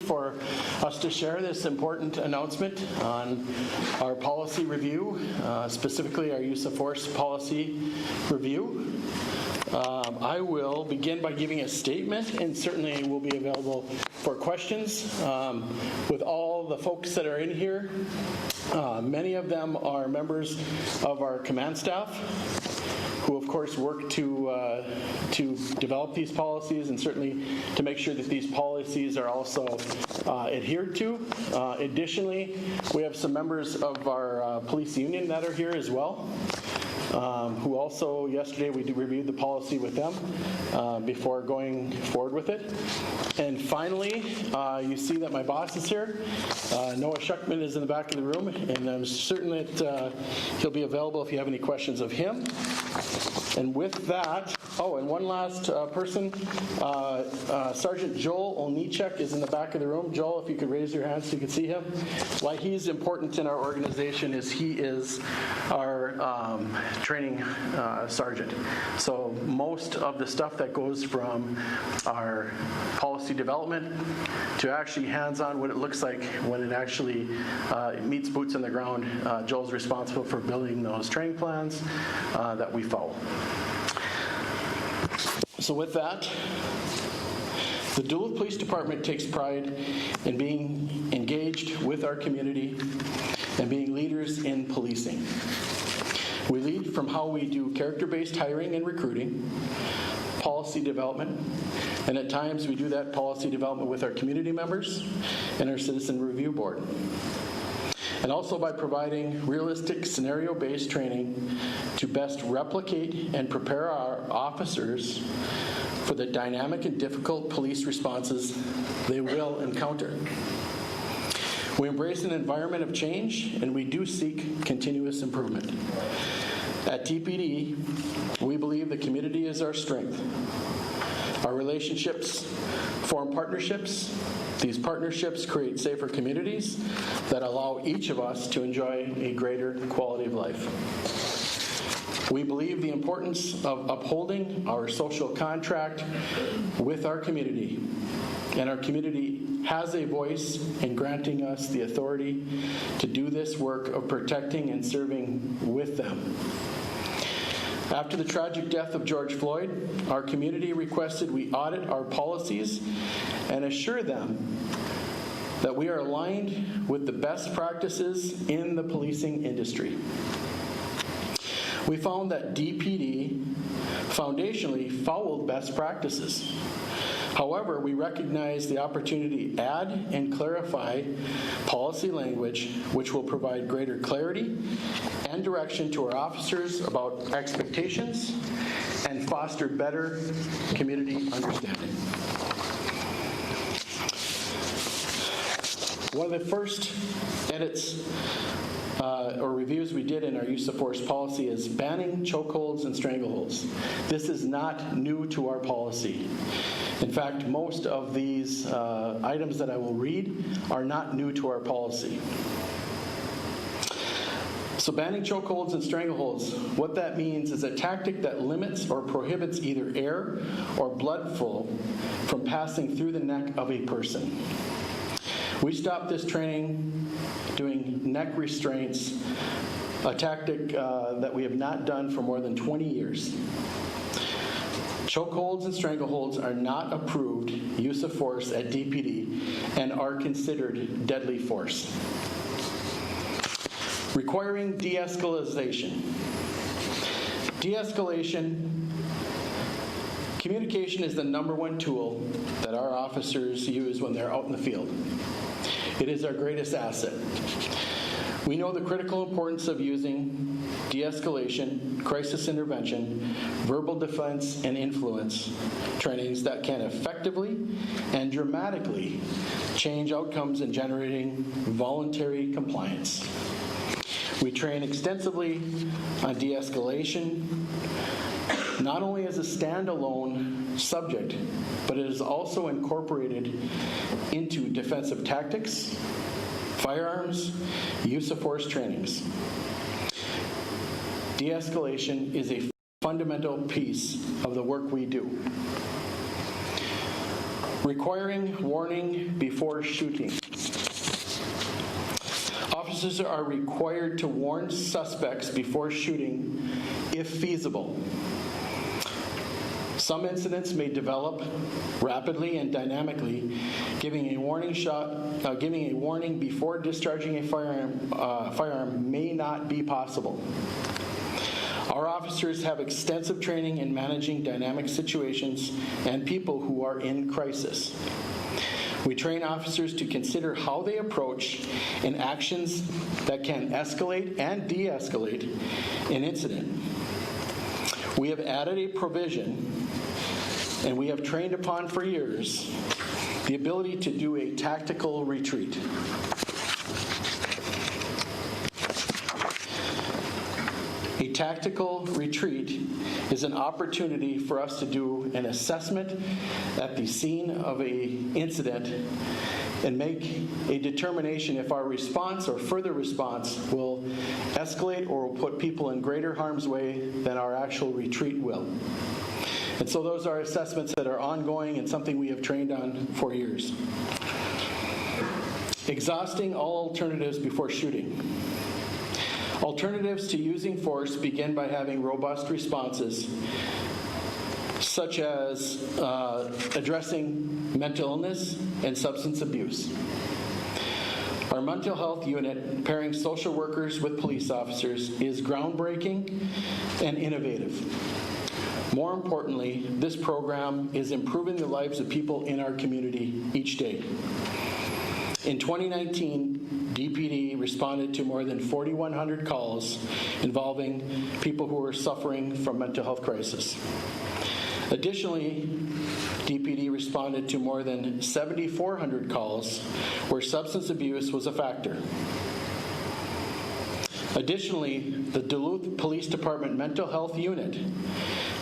for us to share this important announcement on our policy review, specifically our use of force policy review. I will begin by giving a statement, and certainly will be available for questions. With all the folks that are in here, many of them are members of our command staff, who of course work to develop these policies and certainly to make sure that these policies are also adhered to. Additionally, we have some members of our police union that are here as well, who also yesterday we reviewed the policy with them before going forward with it. And finally, you see that my boss is here. Noah Schuckman is in the back of the room, and I'm certain that he'll be available if you have any questions of him. And with that, and one last person, Sergeant Joel Olnichek is in the back of the room. Joel, if you could raise your hand so you can see him. Why he's important in our organization is he is our training sergeant. So most of the stuff that goes from our policy development to actually hands-on what it looks like when it actually meets boots on the ground, Joel's responsible for building those training plans that we follow. So with that, the Duluth Police Department takes pride in being engaged with our community and being leaders in policing. We lead from how we do character-based hiring and recruiting, policy development, and at times we do that policy development with our community members and our citizen review board. And also by providing realistic scenario-based training to best replicate and prepare our officers for the dynamic and difficult police responses they will encounter. We embrace an environment of change, and we do seek continuous improvement. At DPD, we believe the community is our strength. Our relationships form partnerships. These partnerships create safer communities that allow each of us to enjoy a greater quality of life. We believe the importance of upholding our social contract with our community, and our community has a voice in granting us the authority to do this work of protecting and serving with them. After the tragic death of George Floyd, our community requested we audit our policies and assure them that we are aligned with the best practices in the policing industry. We found that DPD foundationally followed best practices. However, we recognize the opportunity to add and clarify policy language which will provide greater clarity and direction to our officers about expectations and foster better community understanding. One of the first edits or reviews we did in our use of force policy is banning chokeholds and strangleholds. This is not new to our policy. In fact, most of these items that I will read are not new to our policy. So banning chokeholds and strangleholds, what that means is a tactic that limits or prohibits either air or blood flow from passing through the neck of a person. We stopped this training doing neck restraints, a tactic that we have not done for more than 20 years. Chokeholds and strangleholds are not approved use of force at DPD and are considered deadly force. Requiring de-escalation. De-escalation, communication is the #1 tool that our officers use when they're out in the field. It is our greatest asset. We know the critical importance of using de-escalation, crisis intervention, verbal defense, and influence trainings that can effectively and dramatically change outcomes in generating voluntary compliance. We train extensively on de-escalation, not only as a standalone subject, but it is also incorporated into defensive tactics, firearms, use of force trainings. De-escalation is a fundamental piece of the work we do. Requiring warning before shooting. Officers are required to warn suspects before shooting if feasible. Some incidents may develop rapidly and dynamically. Giving a warning before discharging a firearm may not be possible. Our officers have extensive training in managing dynamic situations and people who are in crisis. We train officers to consider how they approach in actions that can escalate and de-escalate an incident. We have added a provision, and we have trained upon for years, the ability to do a tactical retreat. A tactical retreat is an opportunity for us to do an assessment at the scene of an incident and make a determination if our response or further response will escalate or will put people in greater harm's way than our actual retreat will. And so those are assessments that are ongoing and something we have trained on for years. Exhausting all alternatives before shooting. Alternatives to using force begin by having robust responses, such as addressing mental illness and substance abuse. Our mental health unit, pairing social workers with police officers, is groundbreaking and innovative. More importantly, this program is improving the lives of people in our community each day. In 2019, DPD responded to more than 4,100 calls involving people who were suffering from mental health crisis. Additionally, DPD responded to more than 7,400 calls where substance abuse was a factor. Additionally, the Duluth Police Department Mental Health Unit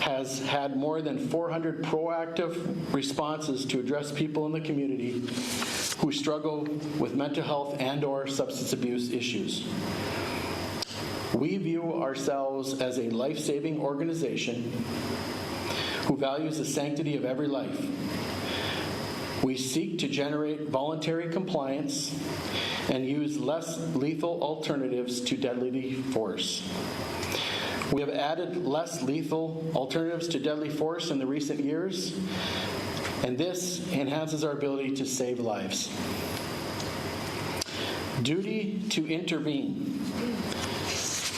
has had more than 400 proactive responses to address people in the community who struggle with mental health and/or substance abuse issues. We view ourselves as a life-saving organization who values the sanctity of every life. We seek to generate voluntary compliance and use less lethal alternatives to deadly force. We have added less lethal alternatives to deadly force in the recent years, and this enhances our ability to save lives. Duty to intervene.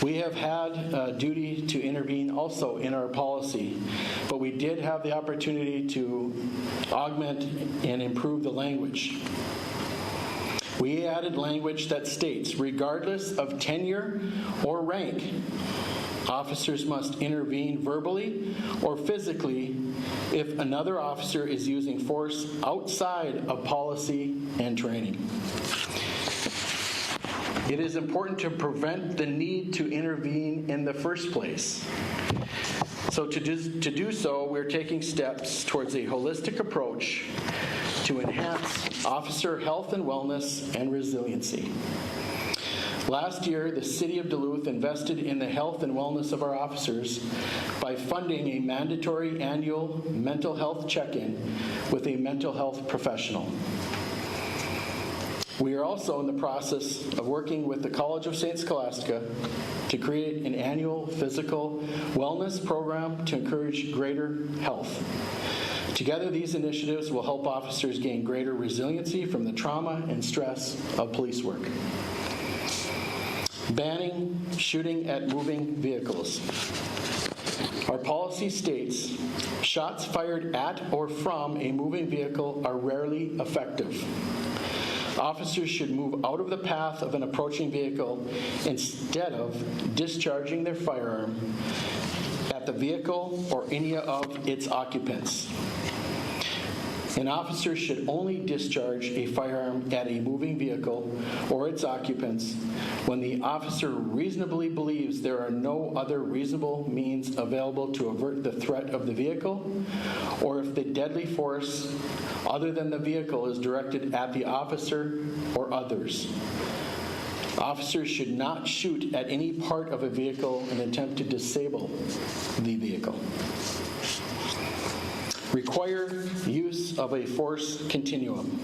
We have had a duty to intervene also in our policy, but we did have the opportunity to augment and improve the language. We added language that states, regardless of tenure or rank, officers must intervene verbally or physically if another officer is using force outside of policy and training. It is important to prevent the need to intervene in the first place. So to do so, we're taking steps towards a holistic approach to enhance officer health and wellness and resiliency. Last year, the City of Duluth invested in the health and wellness of our officers by funding a mandatory annual mental health check-in with a mental health professional. We are also in the process of working with the College of St. Scholastica to create an annual physical wellness program to encourage greater health. Together, these initiatives will help officers gain greater resiliency from the trauma and stress of police work. Banning shooting at moving vehicles. Our policy states shots fired at or from a moving vehicle are rarely effective. Officers should move out of the path of an approaching vehicle instead of discharging their firearm at the vehicle or any of its occupants. An officer should only discharge a firearm at a moving vehicle or its occupants when the officer reasonably believes there are no other reasonable means available to avert the threat of the vehicle, or if the deadly force other than the vehicle is directed at the officer or others. Officers should not shoot at any part of a vehicle in an attempt to disable the vehicle. Require use of a force continuum.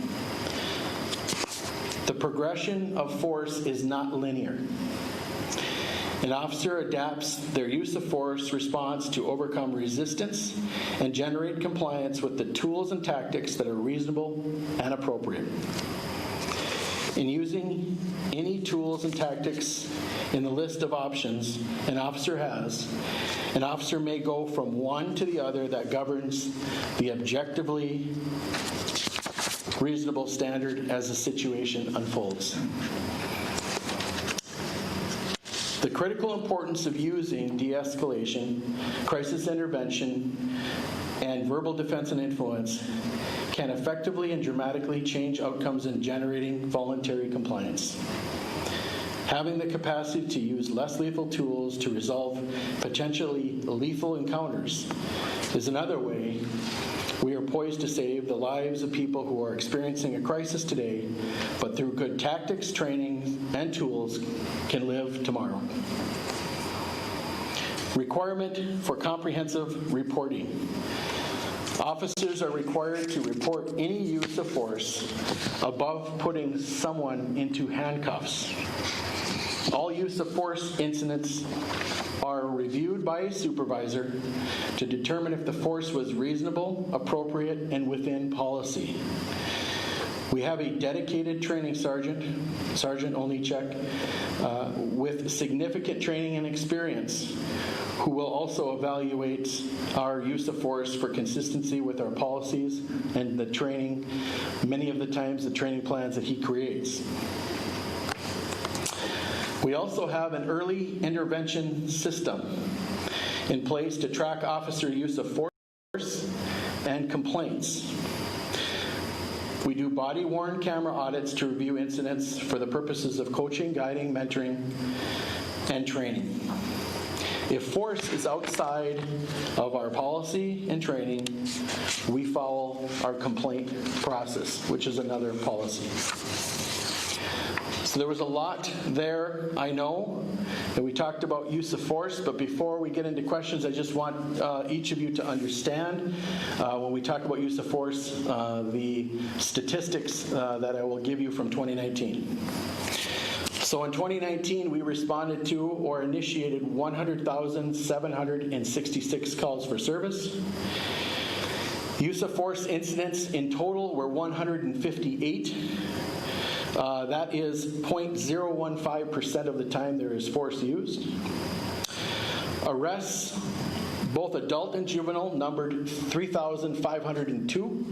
The progression of force is not linear. An officer adapts their use of force response to overcome resistance and generate compliance with the tools and tactics that are reasonable and appropriate. In using any tools and tactics in the list of options an officer has, an officer may go from one to the other that governs the objectively reasonable standard as the situation unfolds. The critical importance of using de-escalation, crisis intervention, and verbal defense and influence can effectively and dramatically change outcomes in generating voluntary compliance. Having the capacity to use less lethal tools to resolve potentially lethal encounters is another way we are poised to save the lives of people who are experiencing a crisis today, but through good tactics, training, and tools can live tomorrow. Requirement for comprehensive reporting. Officers are required to report any use of force above putting someone into handcuffs. All use of force incidents are reviewed by a supervisor to determine if the force was reasonable, appropriate, and within policy. We have a dedicated training sergeant, Sergeant Olnichek, with significant training and experience, who will also evaluate our use of force for consistency with our policies and the training, many of the times the training plans that he creates. We also have an early intervention system in place to track officer use of force and complaints. We do body-worn camera audits to review incidents for the purposes of coaching, guiding, mentoring, and training. If force is outside of our policy and training, we follow our complaint process, which is another policy. So there was a lot there, I know, and we talked about use of force, but before we get into questions, I just want each of you to understand when we talk about use of force, the statistics that I will give you from 2019. So in 2019, we responded to or initiated 100,766 calls for service. Use of force incidents in total were 158. That is 0.015% of the time there is force used. Arrests, both adult and juvenile, numbered 3,502.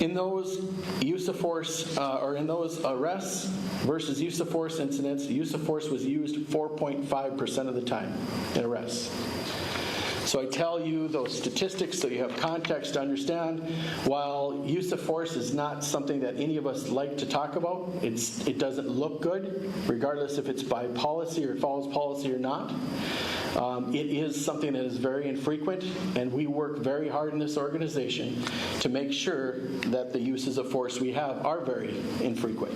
In those use of force, or in those arrests versus use of force incidents, use of force was used 4.5% of the time in arrests. So I tell you those statistics so you have context to understand. While use of force is not something that any of us like to talk about, it doesn't look good, regardless if it's by policy or follows policy or not. It is something that is very infrequent, and we work very hard in this organization to make sure that the uses of force we have are very infrequent.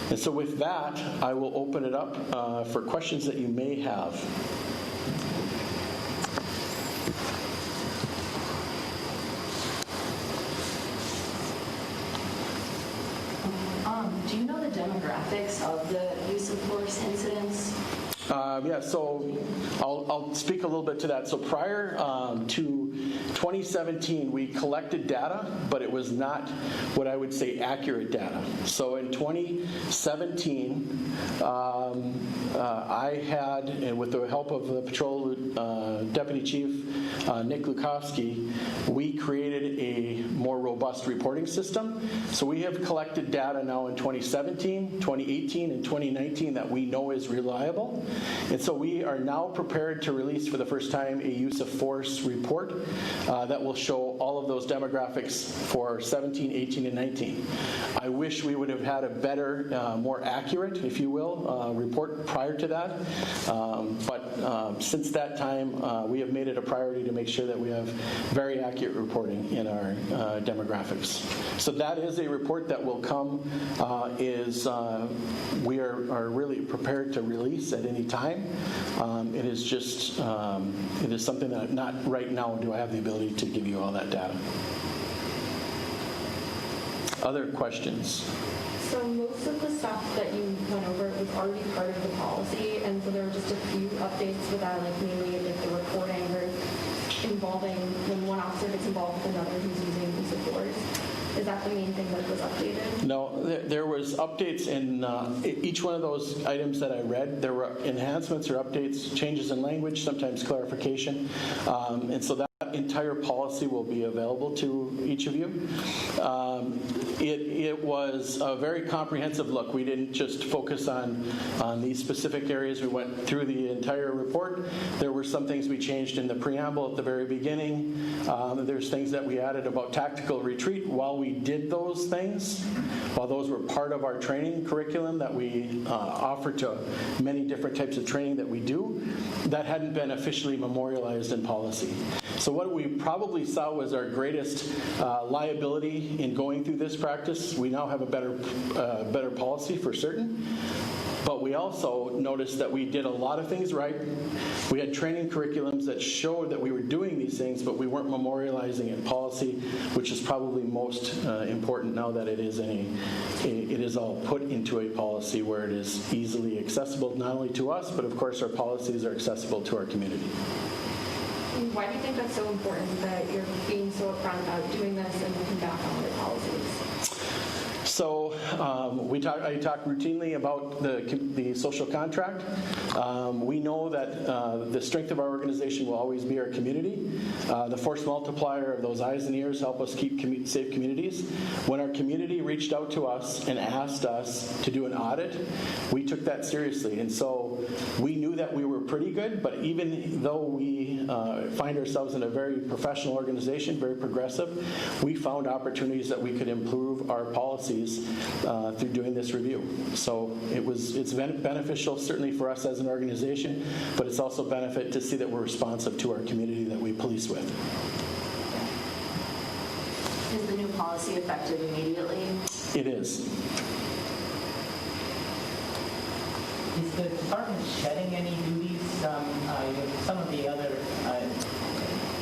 And so with that, I will open it up for questions that you may have. Do you know the demographics of the use of force incidents? Yeah, so I'll speak a little bit to that. So prior to 2017, we collected data, but it was not what I would say accurate data. So in 2017, I had, and with the help of the Patrol Deputy Chief Nick Lukowski, we created a more robust reporting system. So we have collected data now in 2017, 2018, and 2019 that we know is reliable. And so we are now prepared to release for the first time a use of force report that will show all of those demographics for 17, 18, and 19. I wish we would have had a better, more accurate, if you will, report prior to that. But since that time, we have made it a priority to make sure that we have very accurate reporting in our demographics. So that is a report that will come. We are really prepared to release at any time. It is just it is something that not right now do I have the ability to give you all that data. Other questions? So most of the stuff that you went over was already part of the policy, and so there were just a few updates with that, like mainly like the reporting or involving when one officer gets involved with another who's using use of force. Is that the main thing that was updated? No, there was updates in each one of those items that I read. There were enhancements or updates, changes in language, sometimes clarification, and so that entire policy will be available to each of you. It was a very comprehensive look. We didn't just focus on these specific areas. We went through the entire report. There were some things we changed in the preamble at the very beginning. There's things that we added about tactical retreat while we did those things, while those were part of our training curriculum that we offer to many different types of training that we do, that hadn't been officially memorialized in policy. So what we probably saw was our greatest liability in going through this practice. We now have a better policy for certain, but we also noticed that we did a lot of things right. We had training curriculums that showed that we were doing these things, but we weren't memorializing in policy, which is probably most important now that it is all put into a policy where it is easily accessible not only to us, but of course our policies are accessible to our community. Why do you think that's so important that you're being so upfront about doing this and looking back on other policies? So I talk routinely about the social contract. We know that the strength of our organization will always be our community. The force multiplier of those eyes and ears help us keep safe communities. When our community reached out to us and asked us to do an audit, we took that seriously. And so we knew that we were pretty good, but even though we find ourselves in a very professional organization, very progressive, we found opportunities that we could improve our policies through doing this review. So it's beneficial certainly for us as an organization, but it's also benefit to see that we're responsive to our community that we police with. Is the new policy effective immediately? It is. Is the department shedding any duties? Some of the other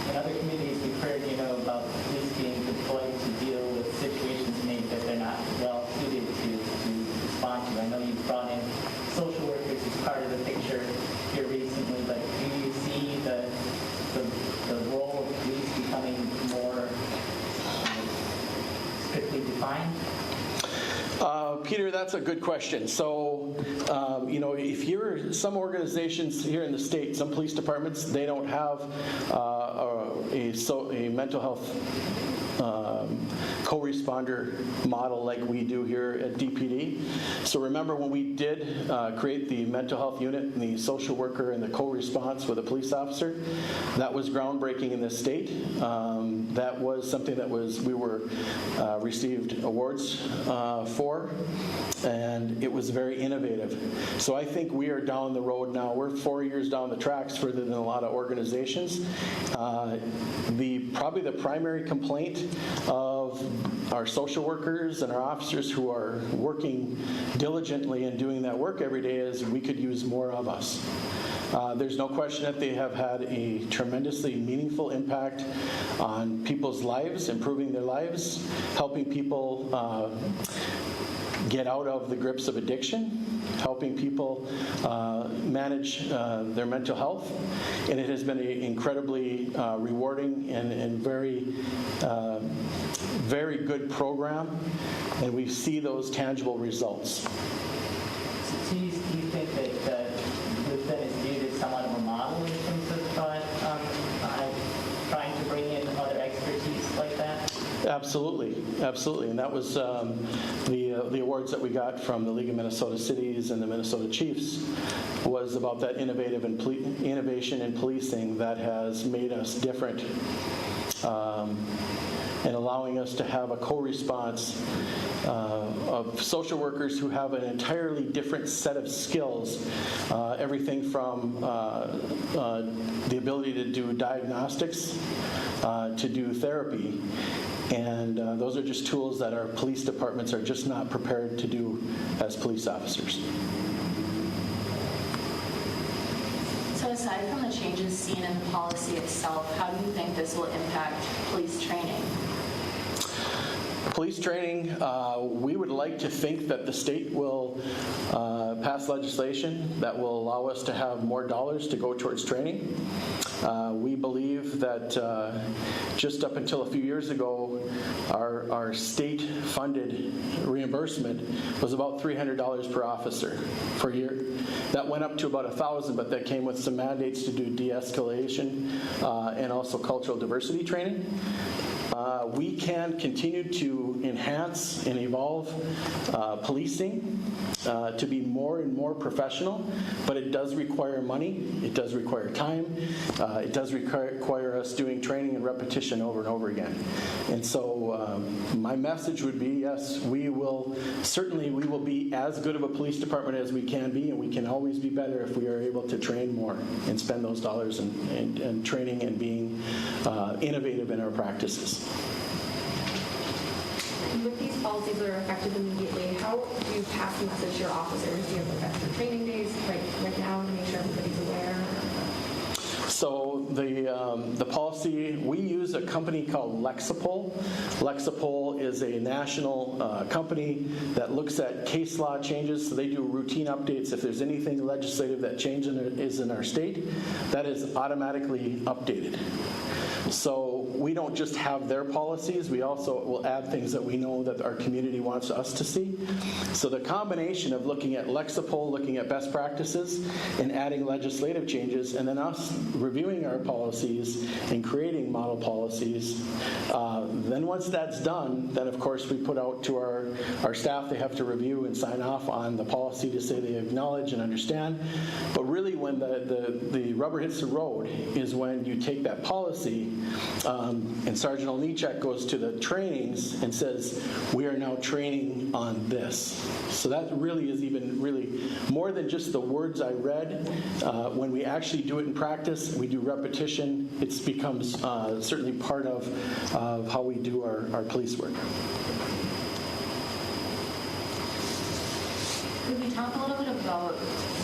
in other communities we've heard, about police being deployed to deal with situations maybe that they're not well suited to respond to. I know you've brought in social workers as part of the picture here recently, but do you see the role of police becoming more strictly defined? Peter, that's a good question. So, if some organizations here in the state, some police departments, they don't have a mental health co-responder model like we do here at DPD. So remember when we did create the mental health unit and the social worker and the co-response with a police officer, that was groundbreaking in the state. That was something that we received awards for, and it was very innovative. So I think we are down the road now. We're 4 years down the tracks further than a lot of organizations. Probably the primary complaint of our social workers and our officers who are working diligently and doing that work every day is we could use more of us. There's no question that they have had a tremendously meaningful impact on people's lives, improving their lives, helping people get out of the grips of addiction, helping people manage their mental health. And it has been an incredibly rewarding and very, very good program. And we see those tangible results. So do you think that Duluth is viewed as somewhat of a model in terms of trying to bring in other expertise like that? Absolutely, absolutely, and that was the awards that we got from the League of Minnesota Cities and the Minnesota Chiefs was about that innovation in policing that has made us different and allowing us to have a co-response of social workers who have an entirely different set of skills, everything from the ability to do diagnostics to do therapy. And those are just tools that our police departments are just not prepared to do as police officers. So aside from the changes seen in the policy itself, how do you think this will impact police training? Police training, we would like to think that the state will pass legislation that will allow us to have more dollars to go towards training. We believe that just up until a few years ago, our state-funded reimbursement was about $300 per officer per year. That went up to about $1,000, but that came with some mandates to do de-escalation and also cultural diversity training. We can continue to enhance and evolve policing to be more and more professional, but it does require money, it does require time, it does require us doing training and repetition over and over again. And so my message would be, yes, we will be as good of a police department as we can be, and we can always be better if we are able to train more and spend those dollars in training and being innovative in our practices. With these policies that are effective immediately, how do you pass the message to your officers? Do you have like extra training days right now to make sure everybody's aware? So the policy, we use a company called Lexical. Lexical is a national company that looks at case law changes. So they do routine updates. If there's anything legislative that is in our state, that is automatically updated. So we don't just have their policies, we also will add things that we know that our community wants us to see. So the combination of looking at Lexical, looking at best practices, and adding legislative changes, and then us reviewing our policies and creating model policies, then once that's done, then of course we put out to our staff, they have to review and sign off on the policy to say they acknowledge and understand. But really when the rubber hits the road is when you take that policy and Sergeant Olnichak goes to the trainings and says, we are now training on this. So that really is even more than just the words I read. When we actually do it in practice, we do repetition, it becomes certainly part of how we do our police work. Could we talk a little bit about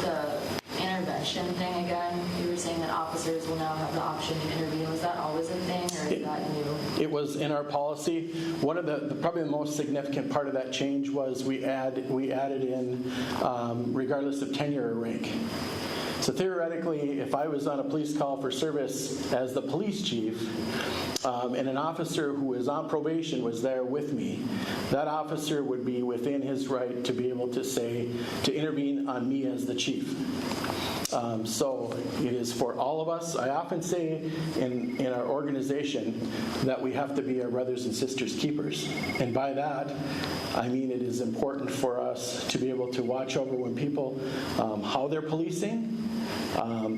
the intervention thing again? You were saying that officers will now have the option to intervene. Was that always a thing, or is that new? It was in our policy. One of the probably the most significant part of that change was we added in regardless of tenure or rank. So theoretically, if I was on a police call for service as the police chief, and an officer who was on probation was there with me, that officer would be within his right to be able to intervene on me as the chief. So it is for all of us. I often say in our organization that we have to be our brothers and sisters keepers. And by that, I mean it is important for us to be able to watch over when people, how they're policing.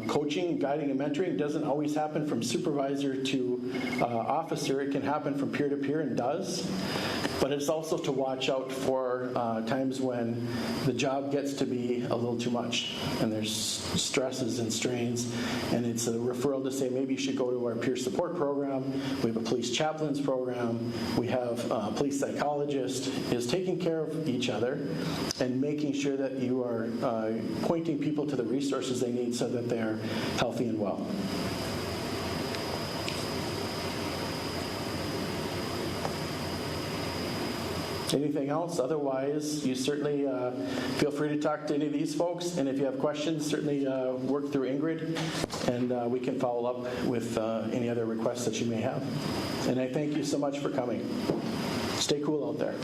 Coaching, guiding, and mentoring doesn't always happen from supervisor to officer. It can happen from peer to peer and does. But it's also to watch out for times when the job gets to be a little too much and there's stresses and strains, and it's a referral to say maybe you should go to our peer support program. We have a police chaplains program. We have a police psychologist is taking care of each other and making sure that you are pointing people to the resources they need so that they're healthy and well. Anything else? Otherwise, you certainly feel free to talk to any of these folks. And if you have questions, certainly work through Ingrid, and we can follow up with any other requests that you may have. And I thank you so much for coming. Stay cool out there.